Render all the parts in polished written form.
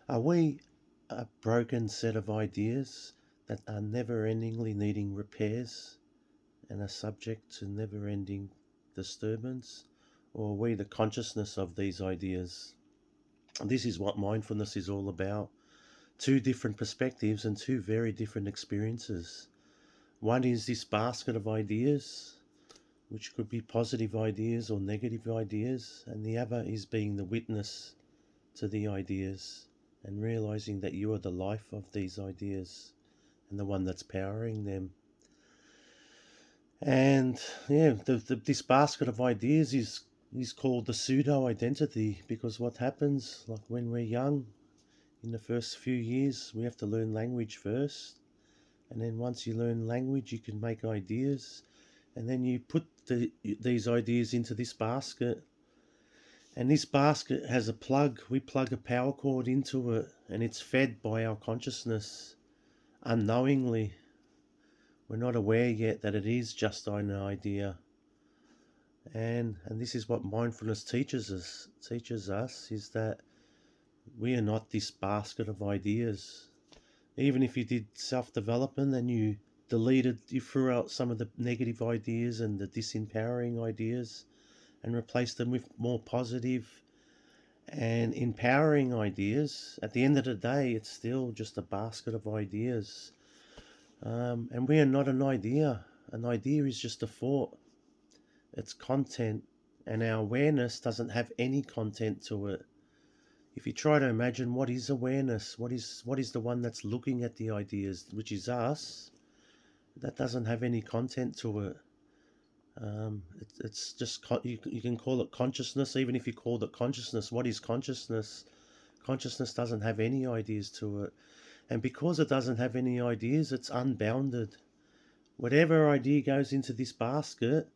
Are we a broken set of ideas that are never-endingly needing repairs and are subject to never-ending disturbance? Or are we the consciousness of these ideas? This is what mindfulness is all about. Two different perspectives and two very different experiences. One is this basket of ideas, which could be positive ideas or negative ideas, and the other is being the witness to the ideas and realizing that you are the life of these ideas and the one that's powering them. And yeah, this basket of ideas is called the pseudo identity, because what happens, like when we're young, in the first few years, we have to learn language first. And then once you learn language, you can make ideas. And then you put these ideas into this basket. And this basket has a plug. We plug a power cord into it, and it's fed by our consciousness unknowingly. We're not aware yet that it is just an idea. And this is what mindfulness teaches us is that we are not this basket of ideas. Even if you did self-development and you threw out some of the negative ideas and the disempowering ideas and replaced them with more positive and empowering ideas, at the end of the day, it's still just a basket of ideas. And we are not an idea. An idea is just a thought. It's content, and our awareness doesn't have any content to it. If you try to imagine what is awareness, what is the one that's looking at the ideas, which is us, that doesn't have any content to it. It's just you can call it consciousness. Even if you called it consciousness, what is consciousness? Consciousness doesn't have any ideas to it, and because it doesn't have any ideas, it's unbounded. Whatever idea goes into this basket,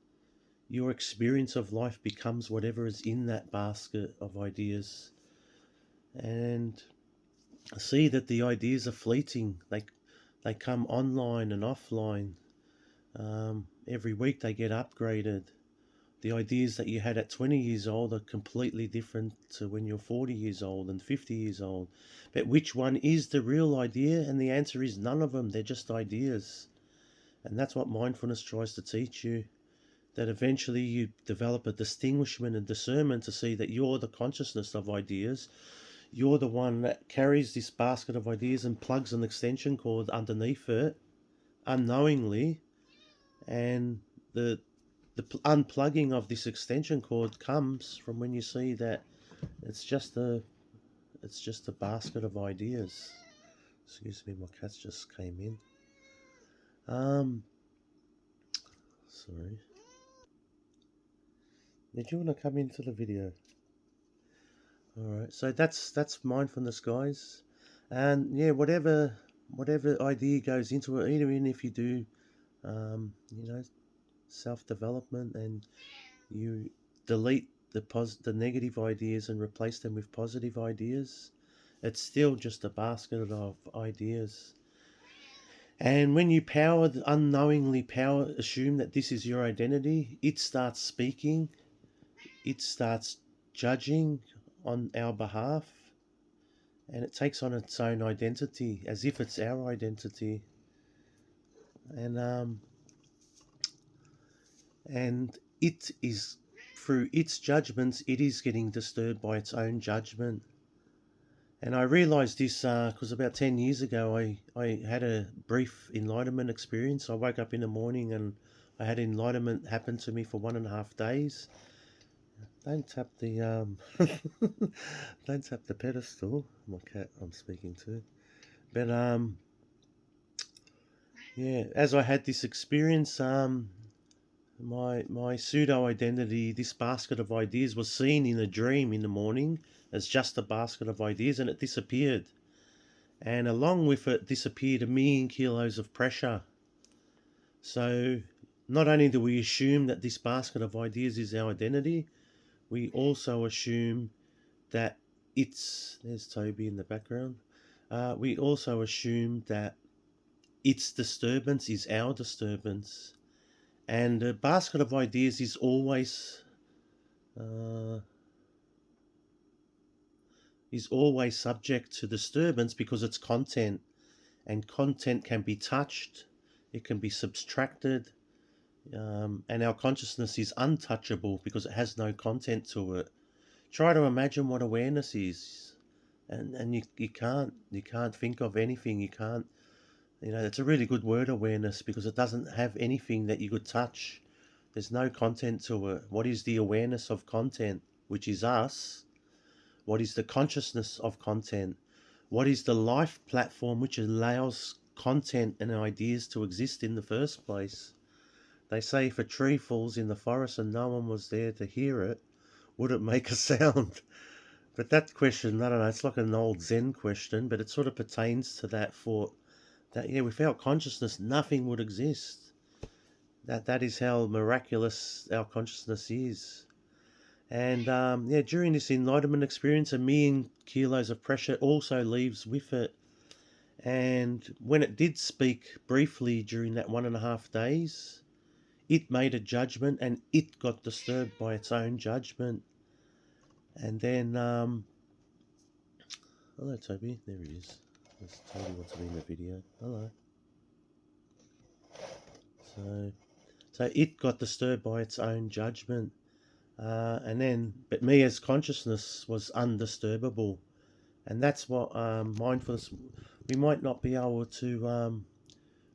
your experience of life becomes whatever is in that basket of ideas. And see that the ideas are fleeting. They come online and offline. Every week they get upgraded. The ideas that you had at 20 years old are completely different to when you're 40 years old and 50 years old. But which one is the real idea? And the answer is none of them. They're just ideas. And that's what mindfulness tries to teach you. That eventually you develop a distinguishment and discernment to see that you're the consciousness of ideas. You're the one that carries this basket of ideas and plugs an extension cord underneath it unknowingly, and the unplugging of this extension cord comes from when you see that it's just a basket of ideas. Excuse me, my cats just came in. Sorry. Did you want to come into the video? All right. So that's mindfulness, guys. And yeah, whatever idea goes into it, even if you do, self-development and you delete the negative ideas and replace them with positive ideas, it's still just a basket of ideas. And when you unknowingly assume that this is your identity, it starts speaking, it starts judging on our behalf, and it takes on its own identity as if it's our identity. And it is, through its judgments, it is getting disturbed by its own judgment. And I realized this because about 10 years ago, I had a brief enlightenment experience. I woke up in the morning and I had enlightenment happen to me for 1.5 days. Don't tap the don't tap the pedestal. My cat I'm speaking to. But yeah, as I had this experience, my pseudo identity, this basket of ideas, was seen in a dream in the morning as just a basket of ideas, and it disappeared. And along with it disappeared 1,000,000 kilos of pressure. So not only do we assume that this basket of ideas is our identity, we also assume that there's Toby in the background. We also assume that its disturbance is our disturbance. And a basket of ideas is always is always subject to disturbance because it's content, and content can be touched, it can be subtracted, and our consciousness is untouchable because it has no content to it. Try to imagine what awareness is, and you can't think of anything. You can't, it's a really good word, awareness, because it doesn't have anything that you could touch. There's no content to it. What is the awareness of content, which is us? What is the consciousness of content? What is the life platform which allows content and ideas to exist in the first place? They say if a tree falls in the forest and no one was there to hear it, would it make a sound? But that question, I don't know, it's like an old Zen question, but it sort of pertains to that thought that, without consciousness, nothing would exist. That is how miraculous our consciousness is. And during this enlightenment experience, 1,000,000 kilos of pressure also leaves with it. And when it did speak briefly during that 1.5 days, it made a judgment and it got disturbed by its own judgment. And then, hello Toby, there he is. Toby wants to be in the video. Hello. So it got disturbed by its own judgment. But me as consciousness was undisturbable. And that's what mindfulness, we might not be able to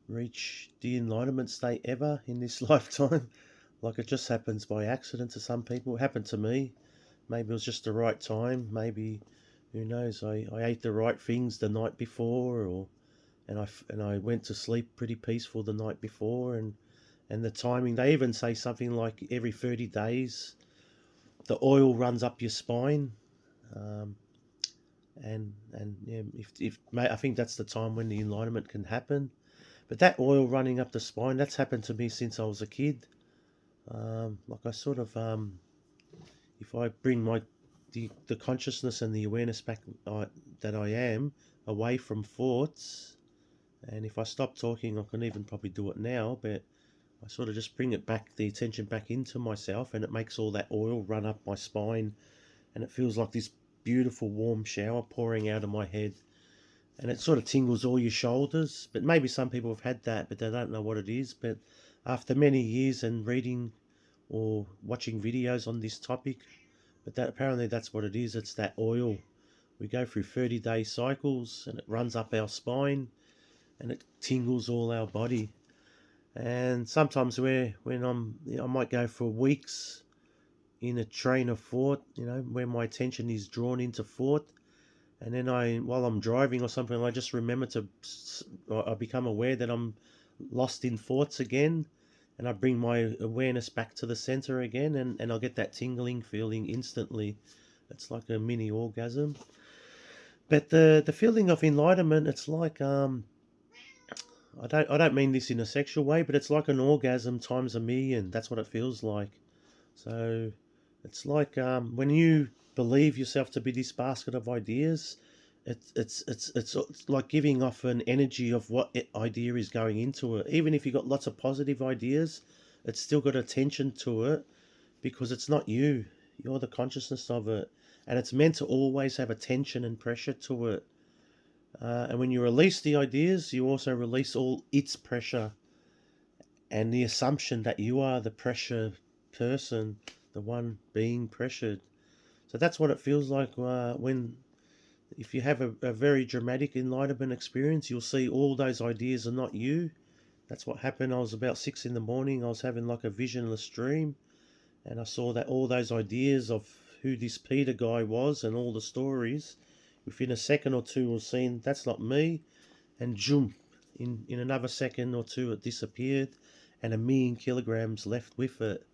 reach the enlightenment state ever in this lifetime. Like, it just happens by accident to some people. It happened to me. Maybe it was just the right time. Maybe, who knows, I ate the right things the night before, and I went to sleep pretty peaceful the night before, and the timing, they even say something like every 30 days the oil runs up your spine. I think that's the time when the enlightenment can happen. But that oil running up the spine, that's happened to me since I was a kid. Like, I sort of, if I bring the consciousness and the awareness back that I am away from thoughts, and if I stop talking, I can even probably do it now, but I sort of just bring it back, the attention back into myself, and it makes all that oil run up my spine, and it feels like this beautiful warm shower pouring out of my head, and it sort of tingles all your shoulders. But maybe some people have had that, but they don't know what it is. But after many years and reading or watching videos on this topic, apparently that's what it is. It's that oil. We go through 30-day cycles, and it runs up our spine, and it tingles all our body. And sometimes I might go for weeks in a train of thought, where my attention is drawn into thought, and then while I'm driving or something, I just remember I become aware that I'm lost in thoughts again, and I bring my awareness back to the center again, and I'll get that tingling feeling instantly. It's like a mini orgasm. But the feeling of enlightenment, it's like, I don't mean this in a sexual way, but it's like an orgasm times 1,000,000. That's what it feels like. So it's like, when you believe yourself to be this basket of ideas, it's like giving off an energy of what idea is going into it. Even if you've got lots of positive ideas, it's still got attention to it, because it's not you. You're the consciousness of it, and it's meant to always have attention and pressure to it. And when you release the ideas, you also release all its pressure and the assumption that you are the pressure person, the one being pressured. So that's what it feels like if you have a very dramatic enlightenment experience, you'll see all those ideas are not you. That's what happened. I was about 6 in the morning. I was having like a visionless dream, and I saw that all those ideas of who this Peter guy was and all the stories, within a second or two was seen, that's not me. And zoom, in another second or two it disappeared, and 1,000,000 kilograms left with it.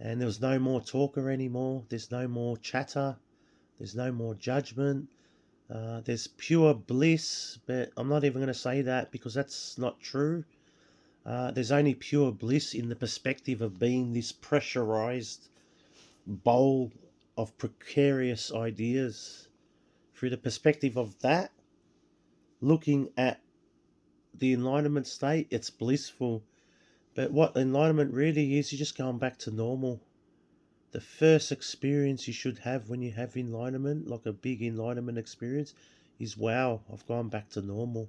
And there was no more talker anymore. There's no more chatter. There's no more judgment. There's pure bliss, but I'm not even going to say that because that's not true. There's only pure bliss in the perspective of being this pressurized bowl of precarious ideas. Through the perspective of that, looking at the enlightenment state, it's blissful. But what enlightenment really is, you're just going back to normal. The first experience you should have when you have enlightenment, like a big enlightenment experience, is wow, I've gone back to normal.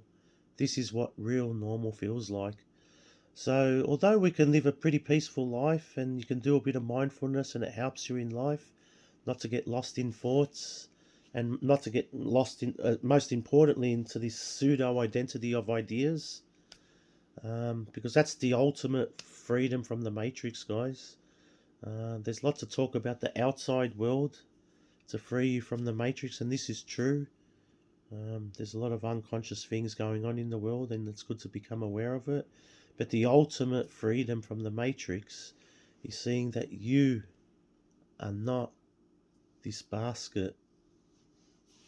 This is what real normal feels like. So, although we can live a pretty peaceful life and you can do a bit of mindfulness and it helps you in life not to get lost in thoughts and not to get lost in, most importantly, into this pseudo identity of ideas, because that's the ultimate freedom from the matrix, guys. There's lots of talk about the outside world to free you from the matrix, and this is true. There's a lot of unconscious things going on in the world, and it's good to become aware of it. But the ultimate freedom from the matrix is seeing that you are not this basket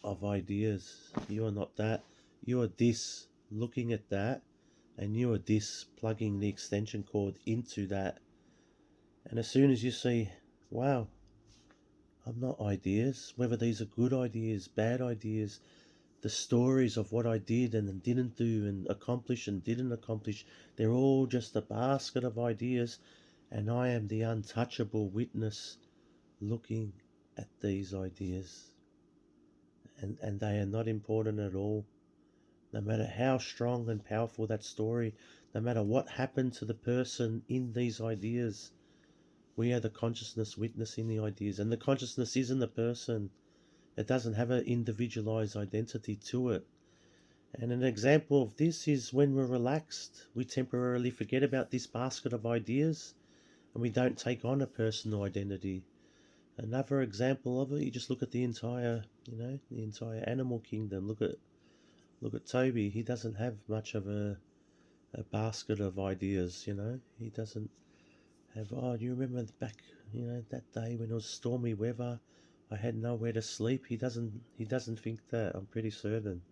of ideas. You are not that. You are this looking at that, and you are this plugging the extension cord into that. And as soon as you see, wow, I'm not ideas, whether these are good ideas, bad ideas, the stories of what I did and didn't do and accomplished and didn't accomplish, they're all just a basket of ideas, and I am the untouchable witness looking at these ideas. And they are not important at all. No matter how strong and powerful that story, no matter what happened to the person in these ideas, we are the consciousness witnessing the ideas. And the consciousness isn't the person. It doesn't have an individualized identity to it. And an example of this is when we're relaxed, we temporarily forget about this basket of ideas and we don't take on a personal identity. Another example of it, you just look at the entire, the entire animal kingdom. Look at Toby. He doesn't have much of a basket of ideas, He doesn't have, oh, do you remember back, that day when it was stormy weather, I had nowhere to sleep? He doesn't think that, I'm pretty certain.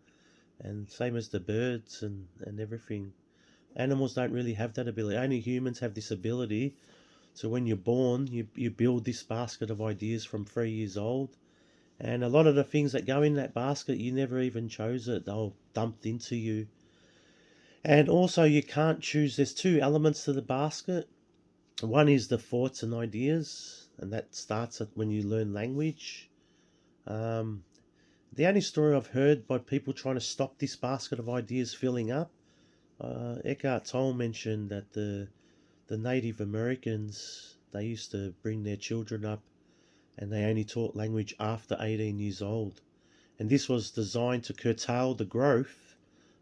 And same as the birds and everything. Animals don't really have that ability. Only humans have this ability. So when you're born, you build this basket of ideas from 3 years old. And a lot of the things that go in that basket, you never even chose it. They're dumped into you. And also you can't choose, there's two elements to the basket. One is the thoughts and ideas, and that starts at when you learn language. Um, the only story I've heard by people trying to stop this basket of ideas filling up, Eckhart Tolle mentioned that the Native Americans, they used to bring their children up and they only taught language after 18 years old. And this was designed to curtail the growth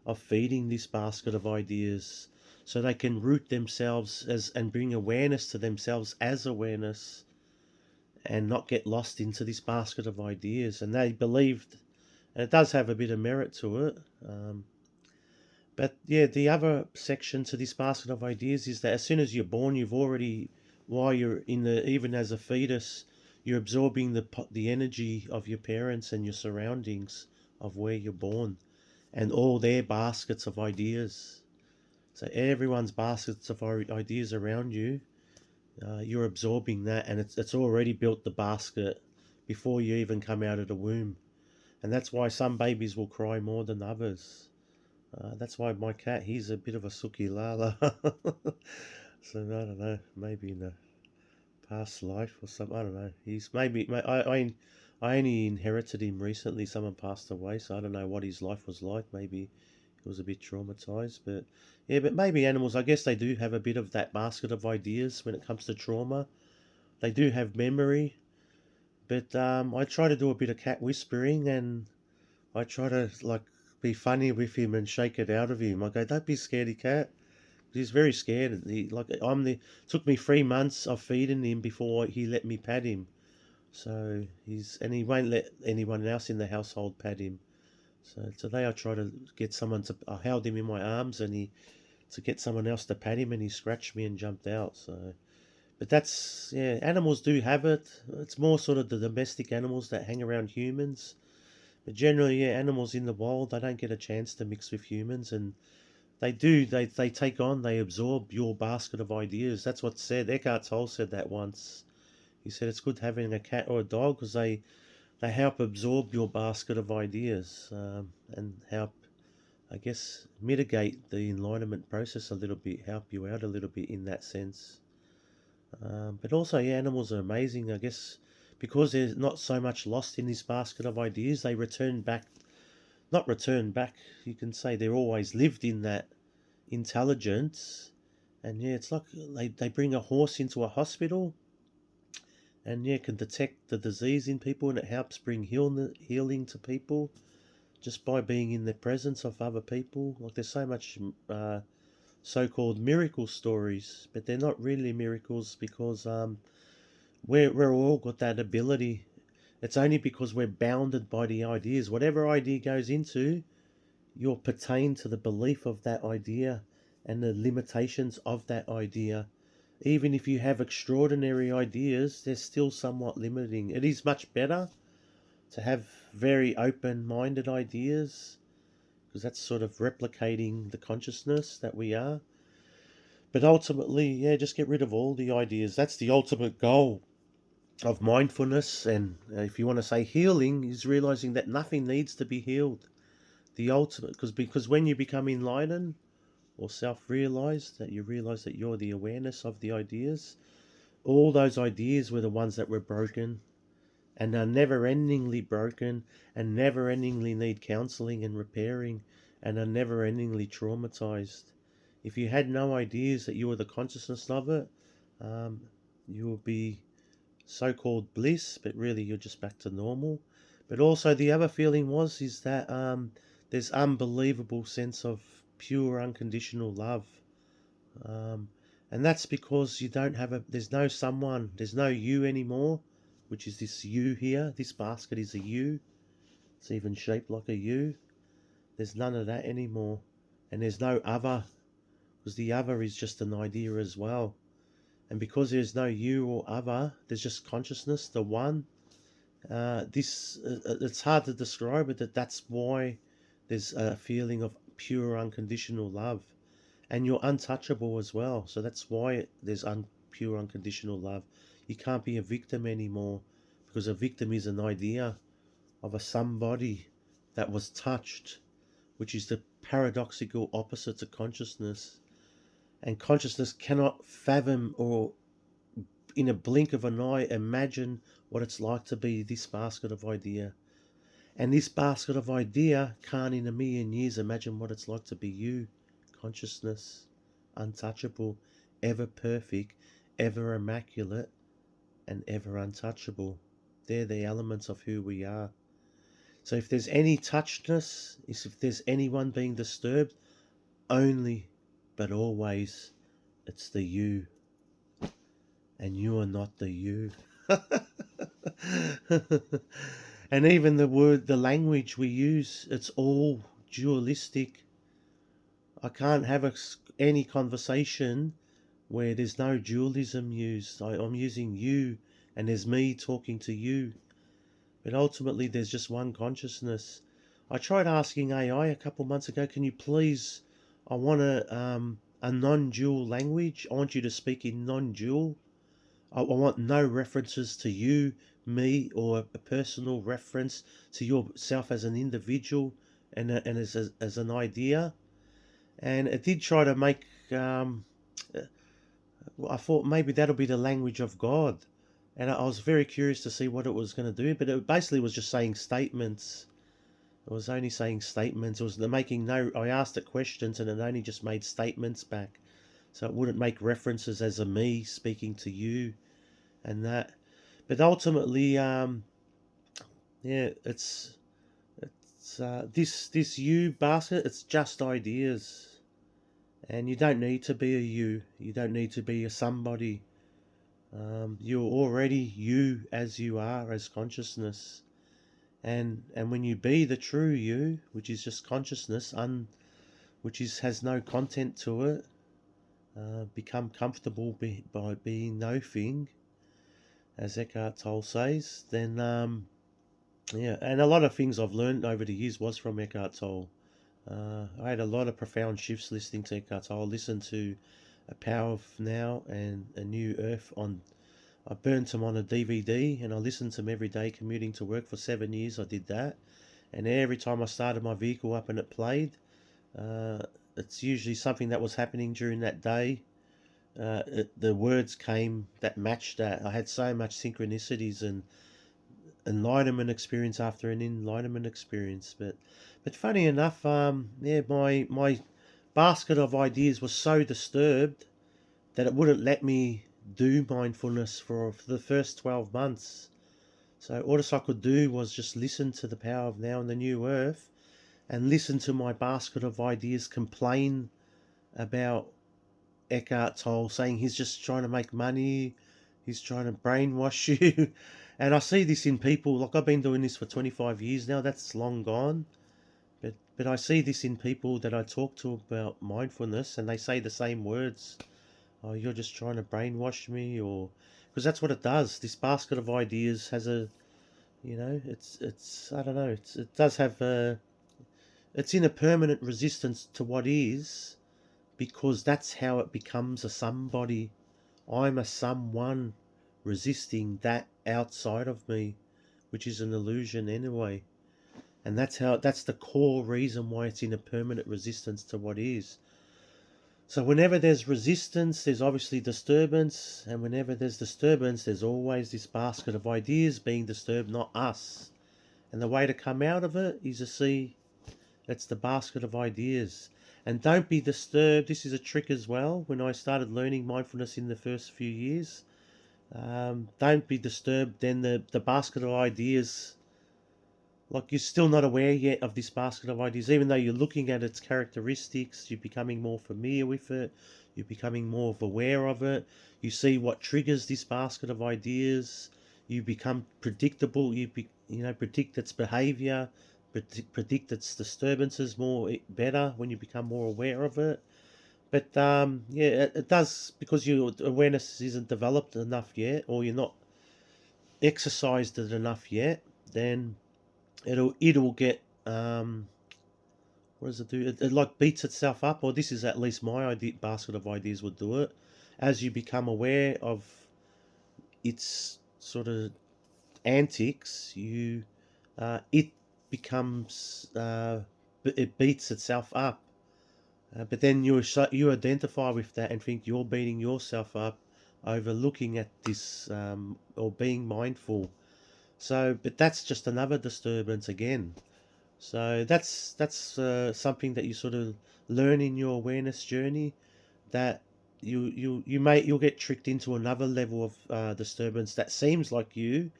of feeding this basket of ideas so they can root themselves as and bring awareness to themselves as awareness and not get lost into this basket of ideas. And they believed, and it does have a bit of merit to it. But yeah, the other section to this basket of ideas is that as soon as you're born, you've already, while you're in the, even as a fetus, you're absorbing the energy of your parents and your surroundings of where you're born, and all their baskets of ideas. So everyone's baskets of ideas around you, you're absorbing that, and it's already built the basket before you even come out of the womb. And that's why some babies will cry more than others. That's why my cat, he's a bit of a suki lala. So I don't know, maybe in a past life or something. I don't know. He's maybe I only inherited him recently. Someone passed away, so I don't know what his life was like. Maybe he was a bit traumatized, but yeah. But maybe animals, I guess they do have a bit of that basket of ideas when it comes to trauma. They do have memory, but I try to do a bit of cat whispering and I try to like be funny with him and shake it out of him. I go, "Don't be scaredy cat." He's very scared. Took me 3 months of feeding him before he let me pat him. So he won't let anyone else in the household pat him. So today I try to get someone to. I held him in my arms and he to get someone else to pat him and he scratched me and jumped out. So, but that's yeah. Animals do have it. It's more sort of the domestic animals that hang around humans. But generally, yeah, animals in the wild, they don't get a chance to mix with humans, and they do. They take on, they absorb your basket of ideas. That's what's said. Eckhart Tolle said that once. He said it's good having a cat or a dog because they help absorb your basket of ideas and help, I guess, mitigate the enlightenment process a little bit, help you out a little bit in that sense. But also, yeah, animals are amazing. I guess because there's not so much lost in this basket of ideas, they return back. Not return back. You can say they're always lived in that intelligence. And yeah, it's like they bring a horse into a hospital, and yeah, can detect the disease in people, and it helps bring healing to people just by being in the presence of other people. Like there's so much so-called miracle stories, but they're not really miracles because we're all got that ability. It's only because we're bounded by the ideas. Whatever idea goes into, you're pertain to the belief of that idea and the limitations of that idea. Even if you have extraordinary ideas, they're still somewhat limiting. It is much better to have very open-minded ideas because that's sort of replicating the consciousness that we are. But ultimately, yeah, just get rid of all the ideas. That's the ultimate goal of mindfulness. And if you want to say healing, is realizing that nothing needs to be healed. The ultimate, because when you become enlightened or self-realized, that you realize that you're the awareness of the ideas, all those ideas were the ones that were broken and are never-endingly broken and never-endingly need counseling and repairing and are never-endingly traumatized. If you had no ideas that you were the consciousness of it, um, you will be so-called bliss, but really you're just back to normal. But also the other feeling is that there's unbelievable sense of pure unconditional love, um, and that's because you don't have there's no someone, there's no you anymore, which is this you here. This basket is a you. It's even shaped like a you. There's none of that anymore, and there's no other, because the other is just an idea as well. And because there's no you or other, there's just consciousness, the one. It's hard to describe it. That's why there's a feeling of pure unconditional love, and you're untouchable as well. So that's why there's pure unconditional love. You can't be a victim anymore, because a victim is an idea of a somebody that was touched, which is the paradoxical opposite to consciousness. And consciousness cannot fathom or in a blink of an eye imagine what it's like to be this basket of idea. And this basket of idea can't in a million years imagine what it's like to be you, consciousness, untouchable, ever perfect, ever immaculate, and ever untouchable. They're the elements of who we are. So if there's any touchedness, if there's anyone being disturbed, only but always it's the you, and you are not the you. And even the language we use, it's all dualistic. I can't have any conversation where there's no dualism used. I'm using you, and there's me talking to you. But ultimately, there's just one consciousness. I tried asking AI a couple months ago, can you please, I want a non-dual language. I want you to speak in non-dual. I want no references to you, me, or a personal reference to yourself as an individual and as an idea. And it did try to make, uh, I thought maybe that'll be the language of God. And I was very curious to see what it was going to do, but it basically was just saying statements. It was only saying statements. It was making no, I asked it questions and it only just made statements back. So it wouldn't make references as a me speaking to you and that. But ultimately, yeah, it's this you basket. It's just ideas, and you don't need to be a you. You don't need to be a somebody. You're already you as you are as consciousness, and when you be the true you, which is just consciousness, which is has no content to it, become comfortable by being no thing, as Eckhart Tolle says, then yeah, and a lot of things I've learned over the years was from Eckhart Tolle. I had a lot of profound shifts listening to Eckhart Tolle. I listened to A Power of Now and A New Earth on. I burnt them on a DVD and I listened to them every day commuting to work for 7 years. I did that, and every time I started my vehicle up and it played, uh, it's usually something that was happening during that day. the words came that matched that. I had so much synchronicities and enlightenment experience after an enlightenment experience. But funny enough, yeah, my basket of ideas was so disturbed that it wouldn't let me do mindfulness for the first 12 months. So all I could do was just listen to the power of now and the new earth, and listen to my basket of ideas complain about Eckhart Tolle, saying he's just trying to make money, he's trying to brainwash you. And I see this in people, like I've been doing this for 25 years now, that's long gone. But I see this in people that I talk to about mindfulness, and they say the same words. Oh, you're just trying to brainwash me, or because that's what it does. This basket of ideas has a, it's I don't know, it does have a, it's in a permanent resistance to what is, because that's how it becomes a somebody. I'm a someone resisting that outside of me, which is an illusion anyway. And that's the core reason why it's in a permanent resistance to what is. So whenever there's resistance, there's obviously disturbance, and whenever there's disturbance, there's always this basket of ideas being disturbed, not us. And the way to come out of it is to see that's the basket of ideas. And don't be disturbed. This is a trick as well. When I started learning mindfulness in the first few years, don't be disturbed. Then the basket of ideas, like you're still not aware yet of this basket of ideas, even though you're looking at its characteristics, you're becoming more familiar with it, you're becoming more aware of it, you see what triggers this basket of ideas, you become predictable, predict its behavior, predict its disturbances better when you become more aware of it. But yeah, it does, because your awareness isn't developed enough yet, or you're not exercised it enough yet, then it'll get what does it do? It like beats itself up, or this is at least my idea, basket of ideas would do it. As you become aware of its sort of antics, it becomes it beats itself up. But then you identify with that and think you're beating yourself up over looking at this, or being mindful. So, but that's just another disturbance again. So that's something that you sort of learn in your awareness journey, that you'll get tricked into another level of disturbance that seems like you,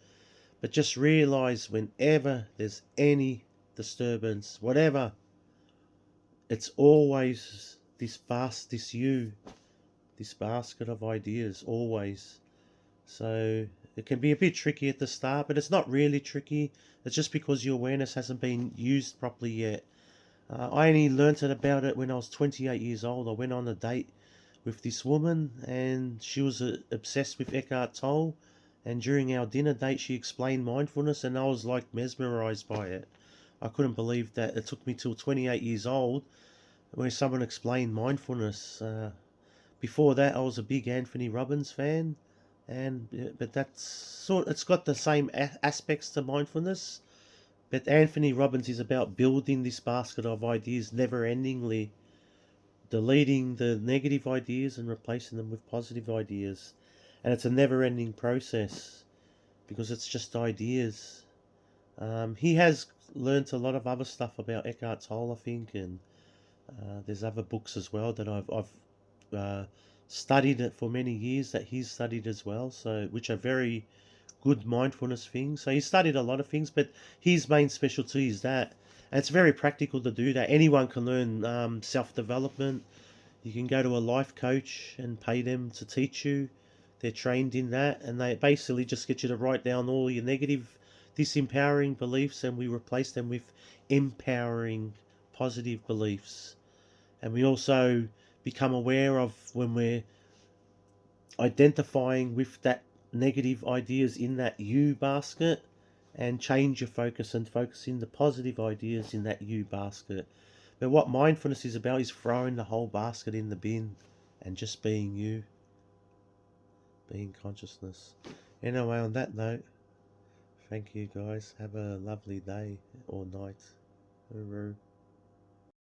but just realize whenever there's any disturbance, whatever, it's always this basket of ideas, always. So it can be a bit tricky at the start, but it's not really tricky. It's just because your awareness hasn't been used properly yet. I only learnt about it when I was 28 years old. I went on a date with this woman, and she was obsessed with Eckhart Tolle. And during our dinner date, she explained mindfulness, and I was like mesmerized by it. I couldn't believe that it took me till 28 years old where someone explained mindfulness. Before that, I was a big Anthony Robbins fan, but it's got the same aspects to mindfulness. But Anthony Robbins is about building this basket of ideas never-endingly, deleting the negative ideas and replacing them with positive ideas, and it's a never-ending process because it's just ideas. He has learnt a lot of other stuff about Eckhart Tolle, I think, and there's other books as well that I've studied it for many years that he's studied as well, so which are very good mindfulness things. So he studied a lot of things, but his main specialty is that. And it's very practical to do that. Anyone can learn self-development. You can go to a life coach and pay them to teach you. They're trained in that, and they basically just get you to write down all your negative, disempowering beliefs, and we replace them with empowering, positive beliefs. And we also become aware of when we're identifying with that negative ideas in that you basket, and change your focus and focus in the positive ideas in that you basket. But what mindfulness is about is throwing the whole basket in the bin and just being you, being consciousness. Anyway, on that note, thank you guys. Have a lovely day or night. Hooroo.